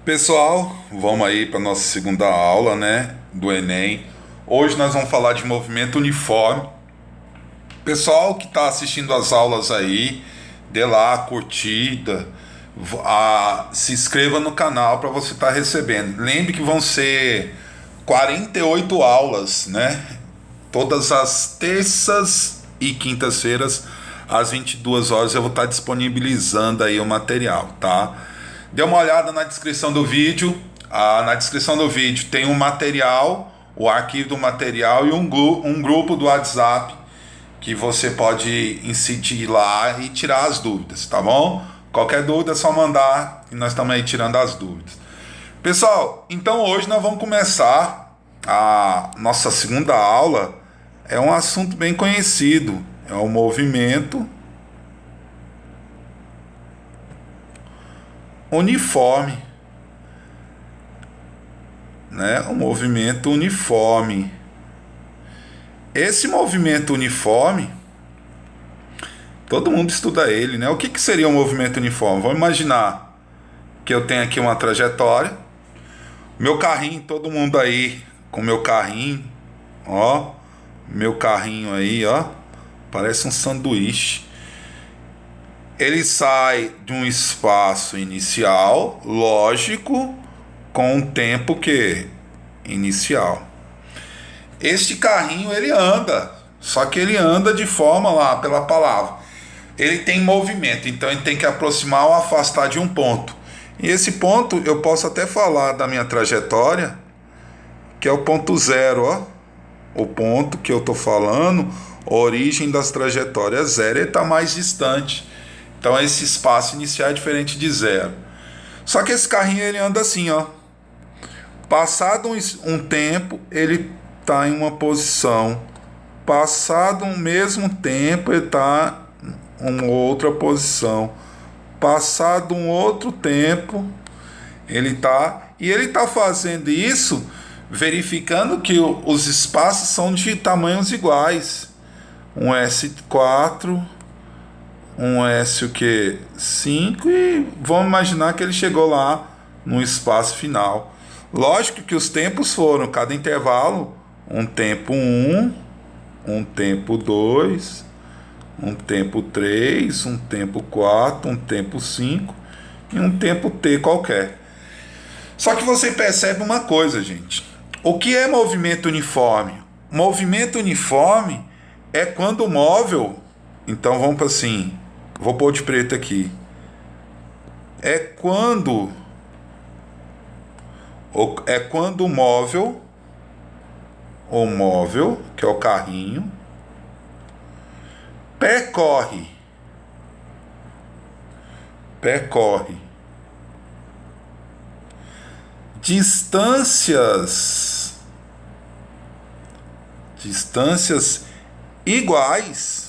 Pessoal, vamos aí para nossa segunda aula, né, do Enem. Hoje nós vamos falar de movimento uniforme. Pessoal que está assistindo as aulas aí, dê lá a curtida, se inscreva no canal para você estar recebendo. Lembre que vão ser 48 aulas, né? Todas as terças e quintas-feiras, às 22 horas, eu vou estar disponibilizando aí o material, tá? Dê uma olhada na descrição do vídeo. Na descrição do vídeo tem um material, o arquivo do material e um grupo do WhatsApp que você pode incidir lá e tirar as dúvidas, tá bom? Qualquer dúvida é só mandar e nós estamos aí tirando as dúvidas. Pessoal, então hoje nós vamos começar a nossa segunda aula. É um assunto bem conhecido, é o movimento uniforme, né? O movimento uniforme. Esse movimento uniforme, todo mundo estuda ele, né? O que seria um movimento uniforme? Vamos imaginar que eu tenho aqui uma trajetória, meu carrinho, todo mundo aí com meu carrinho, ó, meu carrinho aí, ó, parece um sanduíche. Ele sai de um espaço inicial, lógico, com um tempo que inicial. Este carrinho ele anda, só que ele anda de forma lá pela palavra. Ele tem movimento, então ele tem que aproximar ou afastar de um ponto. E esse ponto eu posso até falar da minha trajetória, que é o ponto zero, ó. O ponto que eu estou falando, a origem das trajetórias zero, ele está mais distante. Então esse espaço inicial é diferente de zero. Só que esse carrinho ele anda assim, ó. Passado um tempo, ele está em uma posição. Passado um mesmo tempo, ele está em uma outra posição. Passado um outro tempo, ele está... E ele está fazendo isso verificando que os espaços são de tamanhos iguais. Um S4... um S o que? 5, e vamos imaginar que ele chegou lá no espaço final. Lógico que os tempos foram, cada intervalo, um tempo 1, um tempo 2, um tempo 3, um tempo 4, um tempo 5 e um tempo T qualquer. Só que você percebe uma coisa, gente. O que é movimento uniforme? Movimento uniforme é quando o móvel... Então vamos para assim... Vou pôr de preto aqui. É quando o móvel, que é o carrinho, percorre distâncias iguais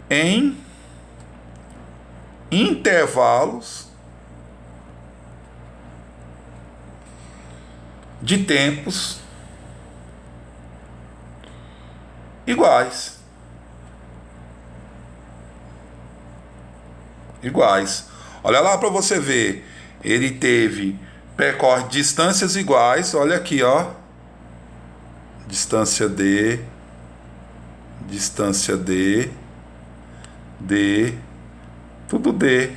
em intervalos de tempos iguais. Olha lá para você ver. Ele percorre distâncias iguais. Olha aqui, ó. Distância D, tudo D.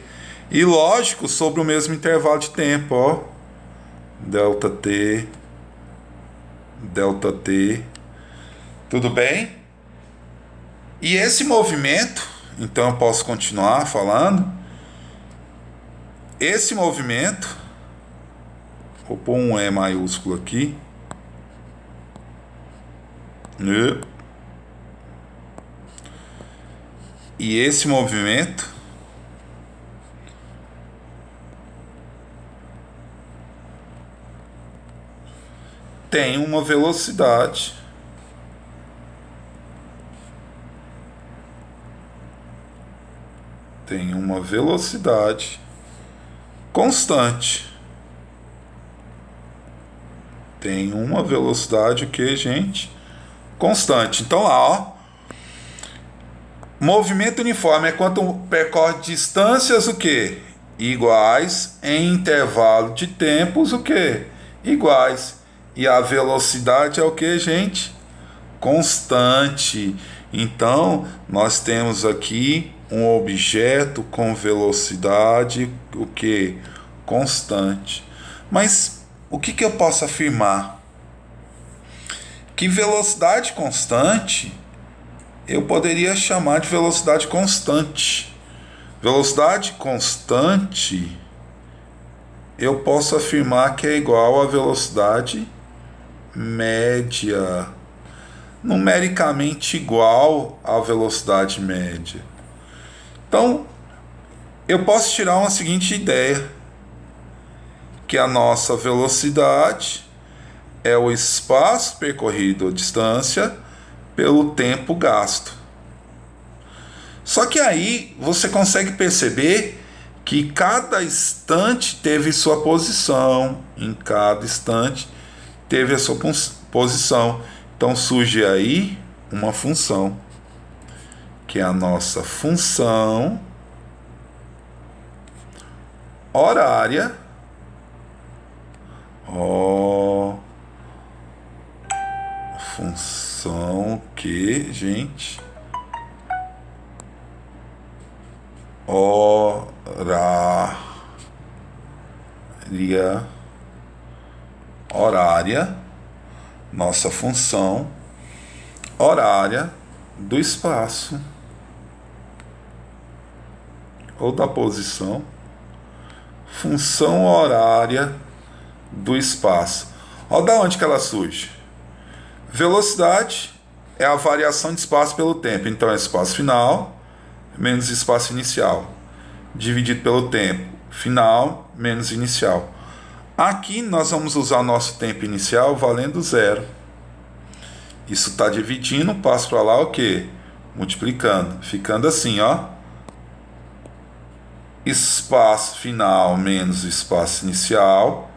E lógico, sobre o mesmo intervalo de tempo, ó. Delta T. Tudo bem? E esse movimento, então eu posso continuar falando. Esse movimento, vou pôr um E maiúsculo aqui. E esse movimento tem uma velocidade constante. Tem uma velocidade o que, gente? Constante. Então lá, ó. Movimento uniforme é quando percorre distâncias o quê? iguais em intervalo de tempos o quê? Iguais. E a velocidade é o que, gente? Constante. Então, nós temos aqui um objeto com velocidade o que? Constante. Mas o que eu posso afirmar? Que velocidade constante eu poderia chamar de velocidade constante. Velocidade constante eu posso afirmar que é igual à velocidade média. Numericamente igual à velocidade média. Então, eu posso tirar uma seguinte ideia, que a nossa velocidade é o espaço percorrido ou distância pelo tempo gasto. Só que aí você consegue perceber que cada instante teve sua posição, em cada instante teve a sua posição. Então surge aí uma função, que é a nossa função horária. Função que, gente? Horária, nossa função horária do espaço ou da posição, função horária do espaço. Olha da onde que ela surge. Velocidade é a variação de espaço pelo tempo, então é espaço final menos espaço inicial, dividido pelo tempo final menos inicial. Aqui nós vamos usar nosso tempo inicial valendo zero. Isso está dividindo, passo para lá o quê? Multiplicando, ficando assim, ó. Espaço final menos espaço inicial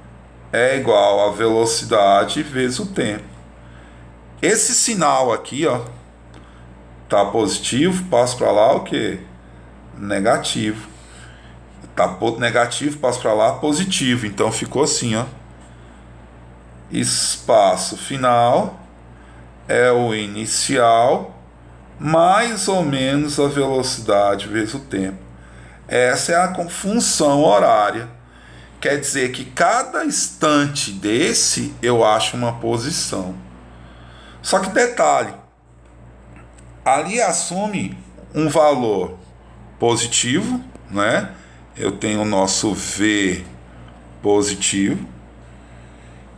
é igual a velocidade vezes o tempo. Esse sinal aqui, ó, tá positivo, passo para lá o quê? Negativo. Tá negativo, passo para lá positivo. Então ficou assim, ó. Espaço final é o inicial mais ou menos a velocidade vezes o tempo. Essa é a função horária. Quer dizer que cada instante desse eu acho uma posição. Só que detalhe, ali assume um valor positivo, né? Eu tenho o nosso V positivo,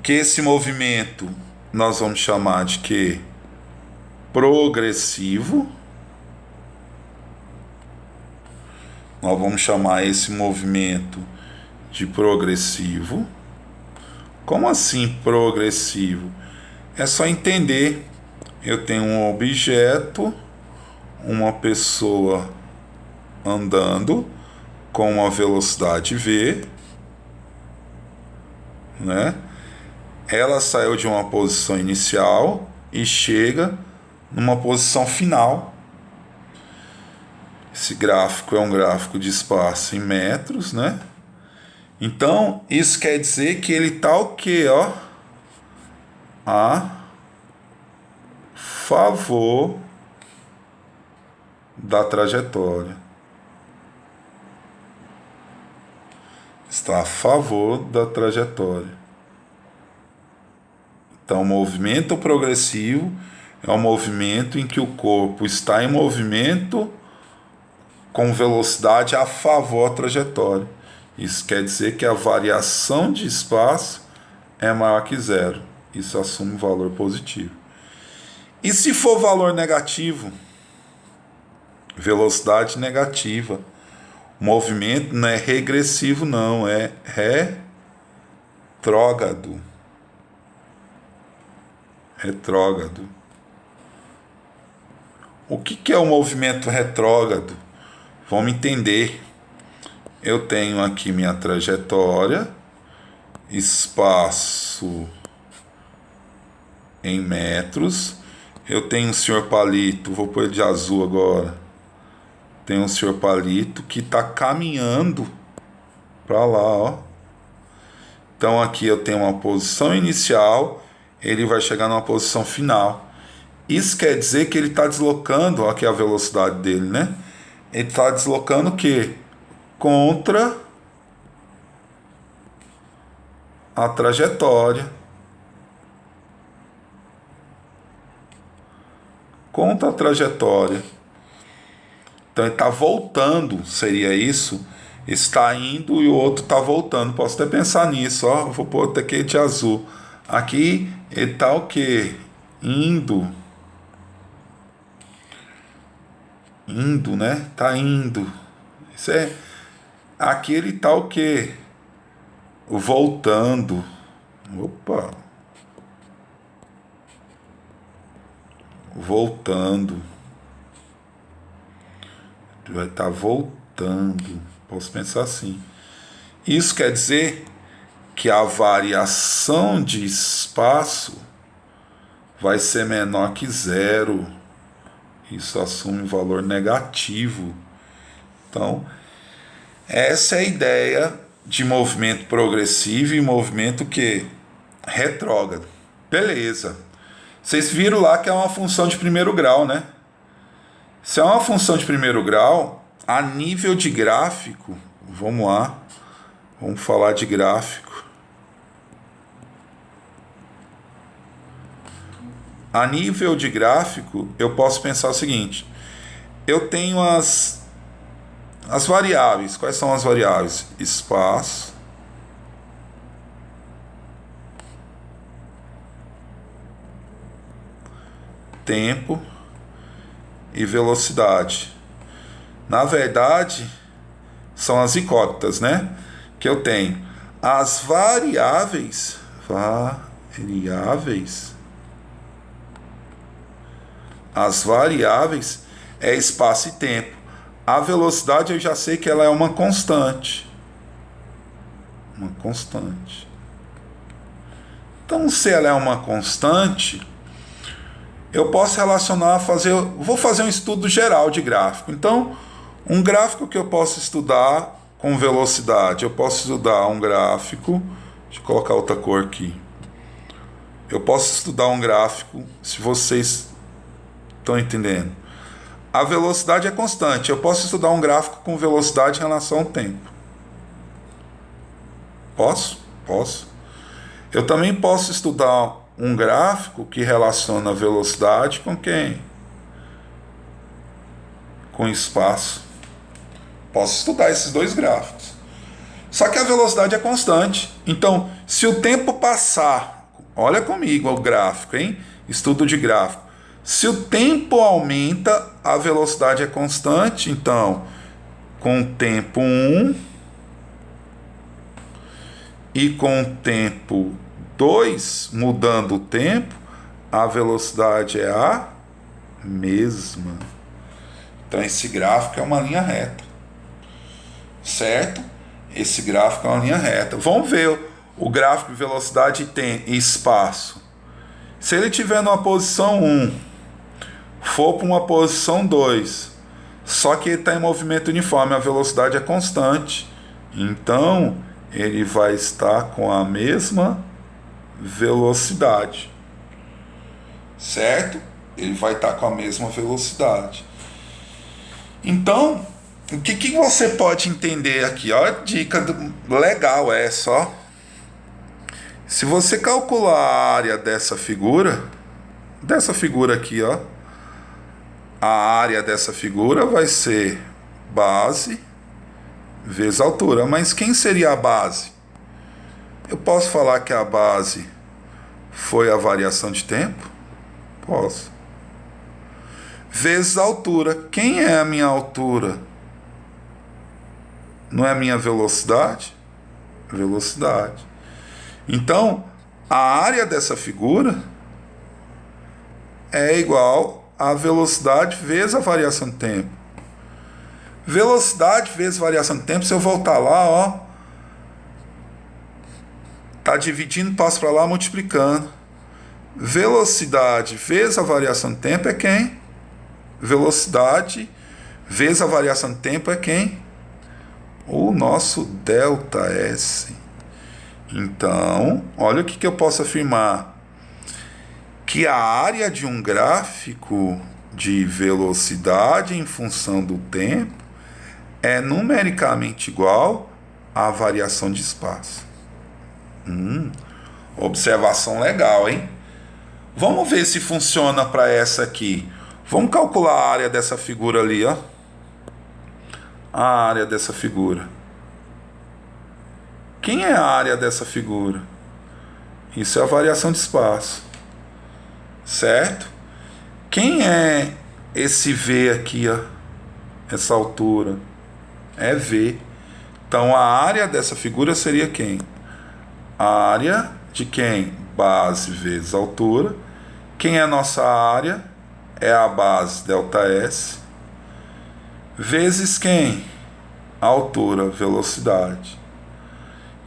que esse movimento nós vamos chamar de que? Progressivo. Nós vamos chamar esse movimento de progressivo. Como assim progressivo? É só entender. Eu tenho um objeto, uma pessoa andando com uma velocidade v, né? Ela saiu de uma posição inicial e chega numa posição final. Esse gráfico é um gráfico de espaço em metros, né? Então, isso quer dizer que ele está o quê, ó? A favor da trajetória. Está a favor da trajetória. Então, o movimento progressivo é um movimento em que o corpo está em movimento com velocidade a favor da trajetória. Isso quer dizer que a variação de espaço é maior que zero. Isso assume um valor positivo. E se for valor negativo? Velocidade negativa. O movimento não é regressivo, não, é retrógrado. Retrógrado. O que é o movimento retrógrado? Vamos entender. Eu tenho aqui minha trajetória, espaço em metros. Eu tenho um senhor palito, vou pôr ele de azul agora. Tem um senhor palito que está caminhando para lá, ó. Então aqui eu tenho uma posição inicial, ele vai chegar numa posição final. Isso quer dizer que ele está deslocando, aqui a velocidade dele, né? Ele está deslocando o quê? Contra a trajetória. Contra a trajetória. Então ele está voltando, seria isso? Está indo e o outro está voltando. Posso até pensar nisso, ó. Vou pôr até aqui de azul. Aqui ele está o quê? Indo. Indo, né? Tá indo. Isso é. Aqui ele tá o quê? Voltando. Opa. Voltando. Vai estar voltando. Posso pensar assim. Isso quer dizer que a variação de espaço vai ser menor que zero. Isso assume um valor negativo. Então, essa é a ideia de movimento progressivo e movimento que retrógrado. Beleza. Vocês viram lá que é uma função de primeiro grau, né? Se é uma função de primeiro grau, a nível de gráfico, vamos lá, vamos falar de gráfico. A nível de gráfico, eu posso pensar o seguinte: eu tenho as variáveis. Quais são as variáveis? Espaço, tempo e velocidade. Na verdade, são as incógnitas, né? Que eu tenho as variáveis. As variáveis é espaço e tempo. A velocidade eu já sei que ela é uma constante. Uma constante. Então, se ela é uma constante, eu posso relacionar, vou fazer um estudo geral de gráfico. Então, um gráfico que eu posso estudar com velocidade, eu posso estudar um gráfico, deixa eu colocar outra cor aqui. Eu posso estudar um gráfico, se vocês estão entendendo. A velocidade é constante, eu posso estudar um gráfico com velocidade em relação ao tempo. Posso? Posso. Eu também posso estudar um gráfico que relaciona a velocidade com quem? Com espaço. Posso estudar esses dois gráficos. Só que a velocidade é constante. Então, se o tempo passar, olha comigo o gráfico, hein? Estudo de gráfico. Se o tempo aumenta, a velocidade é constante. Então, com o tempo 1 e com o tempo 2, mudando o tempo, a velocidade é a mesma. Então esse gráfico é uma linha reta, certo? Esse gráfico é uma linha reta. Vamos ver o gráfico de velocidade e espaço. Se ele estiver numa posição 1, for para uma posição 2, só que ele está em movimento uniforme, a velocidade é constante, então ele vai estar com a mesma velocidade, certo? Ele vai estar com a mesma velocidade. Então, o que você pode entender aqui? Olha a dica legal essa, ó. Se você calcular a área dessa figura aqui, ó, a área dessa figura vai ser base vezes altura. Mas quem seria a base? Eu posso falar que a base foi a variação de tempo? Posso. Vezes a altura. Quem é a minha altura? Não é a minha velocidade? Velocidade. Então, a área dessa figura é igual a velocidade vezes a variação de tempo. Velocidade vezes variação de tempo, se eu voltar lá, ó, tá dividindo, passo para lá, multiplicando. Velocidade vezes a variação de tempo é quem? Velocidade vezes a variação de tempo é quem? o nosso ΔS. Então, olha o que eu posso afirmar. Que a área de um gráfico de velocidade em função do tempo é numericamente igual à variação de espaço. Observação legal, hein? Vamos ver se funciona para essa aqui. Vamos calcular a área dessa figura ali, ó. A área dessa figura. Quem é a área dessa figura? Isso é a variação de espaço. Certo? Quem é esse V aqui, ó? Essa altura? É V. Então a área dessa figura seria quem? A área de quem? Base vezes altura. Quem é a nossa área? É a base ΔS. Vezes quem? A altura, velocidade.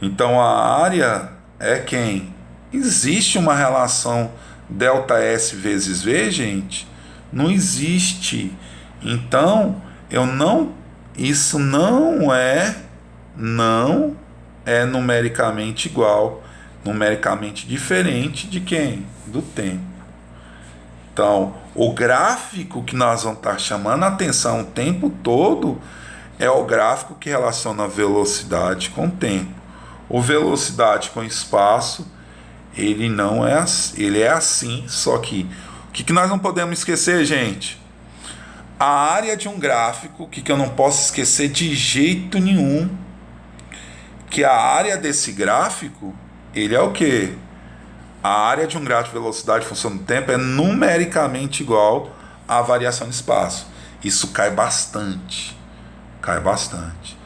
Então a área é quem? Existe uma relação ΔS vezes V, gente? Não existe. Então, isso não é numericamente igual, numericamente diferente de quem? Do tempo. Então, o gráfico que nós vamos estar chamando a atenção o tempo todo é o gráfico que relaciona a velocidade com o tempo. O velocidade com espaço, ele não é assim, ele é assim, só que o que nós não podemos esquecer, gente? A área de um gráfico, que eu não posso esquecer de jeito nenhum, que a área desse gráfico, ele é o quê? A área de um gráfico de velocidade em função do tempo é numericamente igual à variação de espaço. Isso cai bastante. Cai bastante.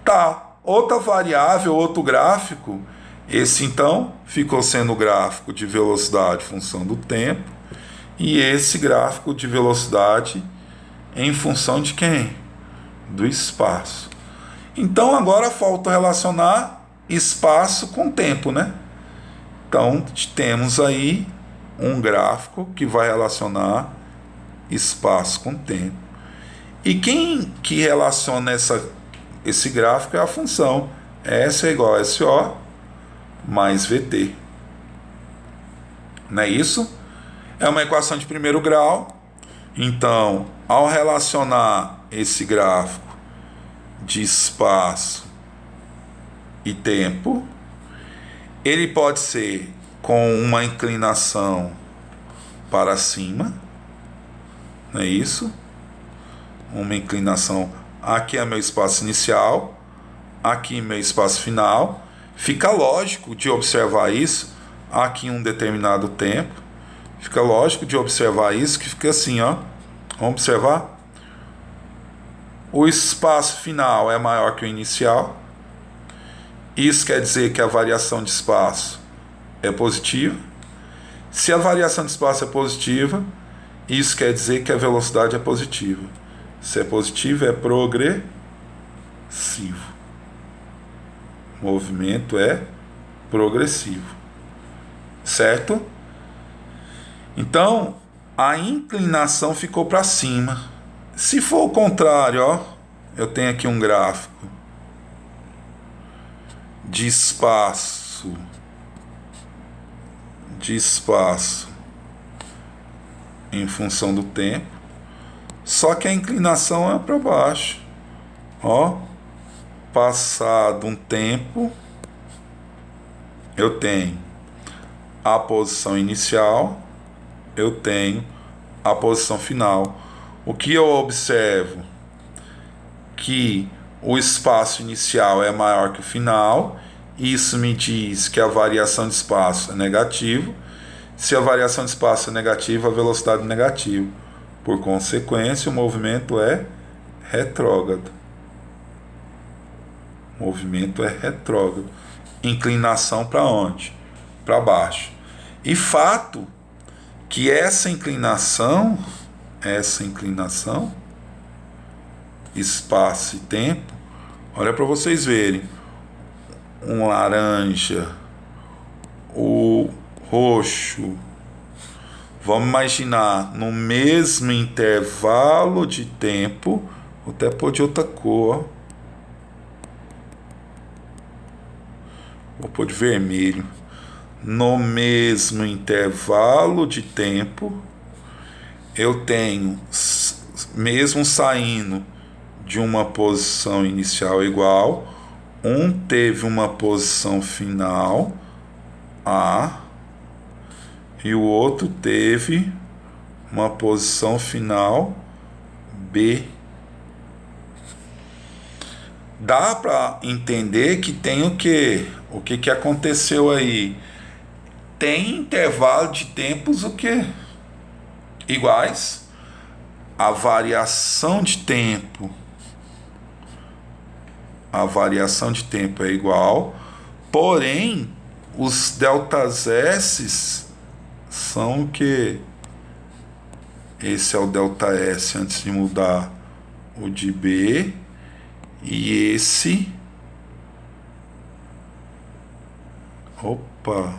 Tá, outra variável, outro gráfico, esse então ficou sendo o gráfico de velocidade em função do tempo, e esse gráfico de velocidade em função de quem? Do espaço. Então agora falta relacionar espaço com tempo, né? Então temos aí um gráfico que vai relacionar espaço com tempo. E quem que relaciona esse gráfico é a função S é igual a SO mais VT. Não é isso? É uma equação de primeiro grau. Então, ao relacionar esse gráfico de espaço e tempo, ele pode ser com uma inclinação para cima, não é isso? Uma inclinação, aqui é meu espaço inicial, aqui meu espaço final. Fica lógico de observar isso aqui em um determinado tempo. Fica lógico de observar isso, que fica assim, ó. Vamos observar? O espaço final é maior que o inicial. Isso quer dizer que a variação de espaço é positiva. Se a variação de espaço é positiva, isso quer dizer que a velocidade é positiva. Se é positivo, é progressivo. O movimento é progressivo. Certo? Então, a inclinação ficou para cima. Se for o contrário, ó, eu tenho aqui um gráfico de espaço em função do tempo, só que a inclinação é para baixo. Ó, passado um tempo, eu tenho a posição inicial, eu tenho a posição final. O que eu observo? Que o espaço inicial é maior que o final. Isso me diz que a variação de espaço é negativa. Se a variação de espaço é negativa, a velocidade é negativa. Por consequência, o movimento é retrógrado. O movimento é retrógrado. Inclinação para onde? Para baixo. E fato que essa inclinação, espaço e tempo, olha para vocês verem, um laranja, o roxo, vamos imaginar no mesmo intervalo de tempo, vou até pôr de outra cor, vou pôr de vermelho, no mesmo intervalo de tempo, eu tenho, mesmo saindo de uma posição inicial igual, um teve uma posição final A e o outro teve uma posição final B. Dá para entender que tem o quê? O que aconteceu aí? Tem intervalo de tempos o quê? Iguais. A variação de tempo é igual, porém os deltas S são o que? Esse é o delta S antes de mudar o de B, e esse, opa,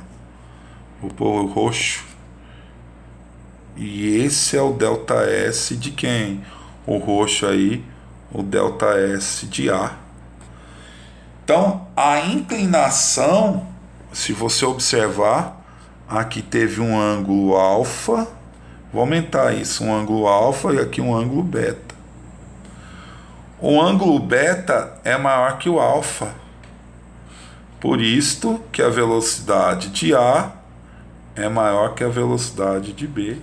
vou pôr o roxo, e esse é o delta S de quem? O roxo aí, o delta S de A. Então, a inclinação, se você observar, aqui teve um ângulo alfa, vou aumentar isso, um ângulo alfa e aqui um ângulo beta. O ângulo beta é maior que o alfa, por isto que a velocidade de A é maior que a velocidade de B,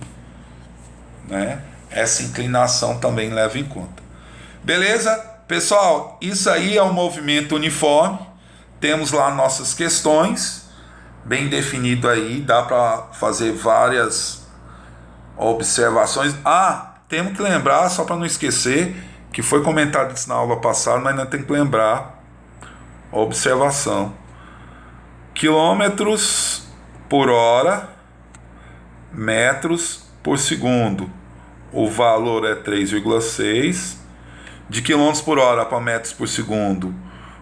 né? Essa inclinação também leva em conta. Beleza? Pessoal, isso aí é um movimento uniforme. Temos lá nossas questões, bem definido aí, dá para fazer várias observações. Temos que lembrar, só para não esquecer, que foi comentado isso na aula passada, mas ainda tem que lembrar a observação. Quilômetros por hora, metros por segundo. O valor é 3,6. De quilômetros por hora para metros por segundo,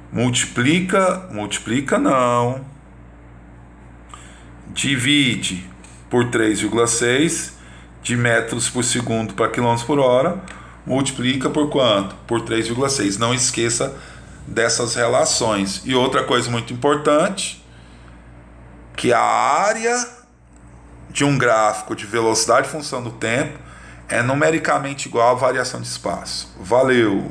multiplica não, divide por 3,6, de metros por segundo para quilômetros por hora, multiplica por quanto? Por 3,6. Não esqueça dessas relações. E outra coisa muito importante, que a área de um gráfico de velocidade em função do tempo é numericamente igual à variação de espaço. Valeu!